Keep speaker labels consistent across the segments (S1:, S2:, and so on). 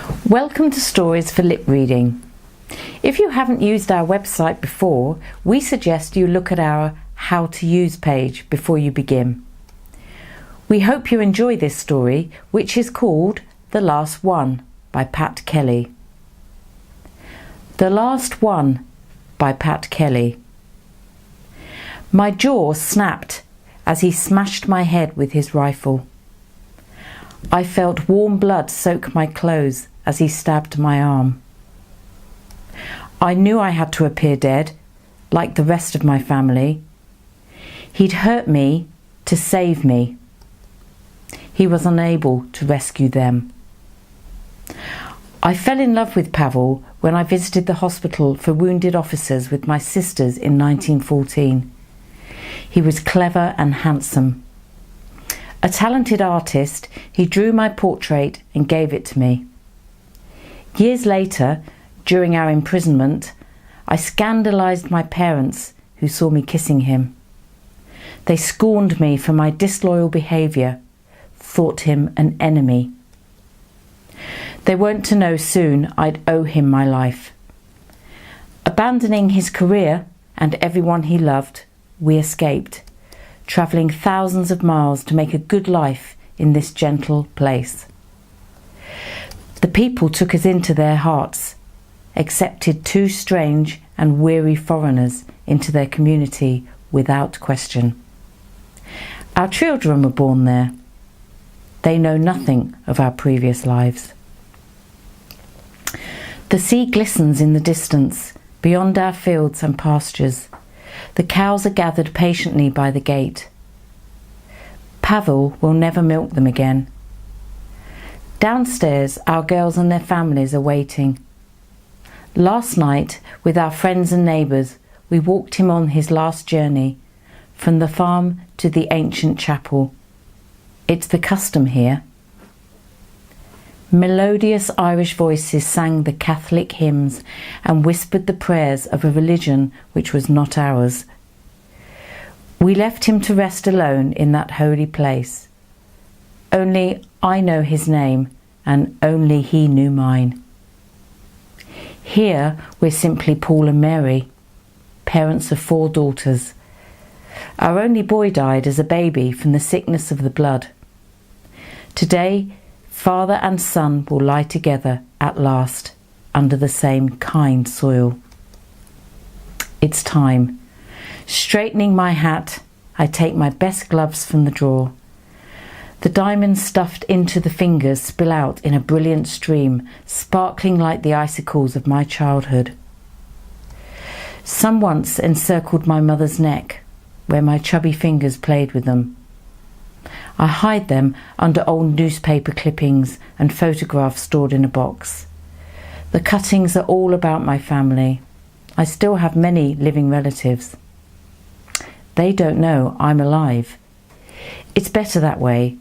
S1: Welcome to Stories for Lip Reading. If you haven't used our website before, we suggest you look at our How to Use page before you begin. We hope you enjoy this story, which is called The Last One by Pat Kelly. The Last One by Pat Kelly. My jaw snapped as he smashed my head with his rifle. I felt warm blood soak my clothes as he stabbed my arm. I knew I had to appear dead, like the rest of my family. He'd hurt me to save me. He was unable to rescue them. I fell in love with Pavel when I visited the hospital for wounded officers with my sisters in 1914. He was clever and handsome. A talented artist, he drew my portrait and gave it to me. Years later, during our imprisonment, I scandalized my parents who saw me kissing him. They scorned me for my disloyal behavior, thought him an enemy. They weren't to know soon I'd owe him my life. Abandoning his career and everyone he loved, we escaped, travelling thousands of miles to make a good life in this gentle place. The people took us into their hearts, accepted two strange and weary foreigners into their community without question. Our children were born there. They know nothing of our previous lives. The sea glistens in the distance, beyond our fields and pastures. The cows are gathered patiently by the gate. Pavel will never milk them again. Downstairs, our girls and their families are waiting. Last night, with our friends and neighbours, we walked him on his last journey, from the farm to the ancient chapel. It's the custom here. Melodious Irish voices sang the Catholic hymns and whispered the prayers of a religion which was not ours. We left him to rest alone in that holy place. Only I know his name, and only he knew mine. Here we're simply Paul and Mary, parents of 4 daughters. Our only boy died as a baby from the sickness of the blood. Today, father and son will lie together at last under the same kind soil. It's time. Straightening my hat, I take my best gloves from the drawer. The diamonds stuffed into the fingers spill out in a brilliant stream, sparkling like the icicles of my childhood. Some once encircled my mother's neck, where my chubby fingers played with them. I hide them under old newspaper clippings and photographs stored in a box. The cuttings are all about my family. I still have many living relatives. They don't know I'm alive. It's better that way.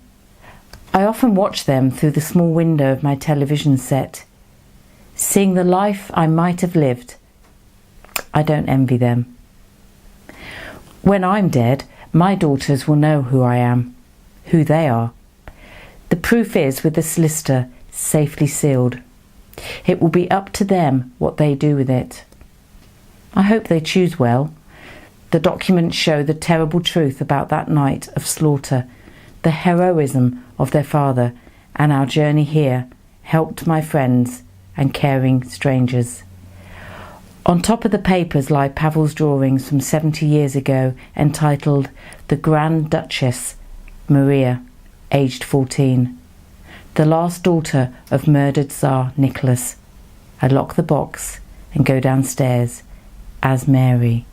S1: I often watch them through the small window of my television set, seeing the life I might have lived. I don't envy them. When I'm dead, my daughters will know who I am, who they are. The proof is with the solicitor, safely sealed. It will be up to them what they do with it. I hope they choose well. The documents show the terrible truth about that night of slaughter, the heroism of their father, and our journey here helped my friends and caring strangers. On top of the papers lie Pavel's drawings from 70 years ago, entitled The Grand Duchess Maria, aged 14, the last daughter of murdered Tsar Nicholas. I lock the box and go downstairs as Mary.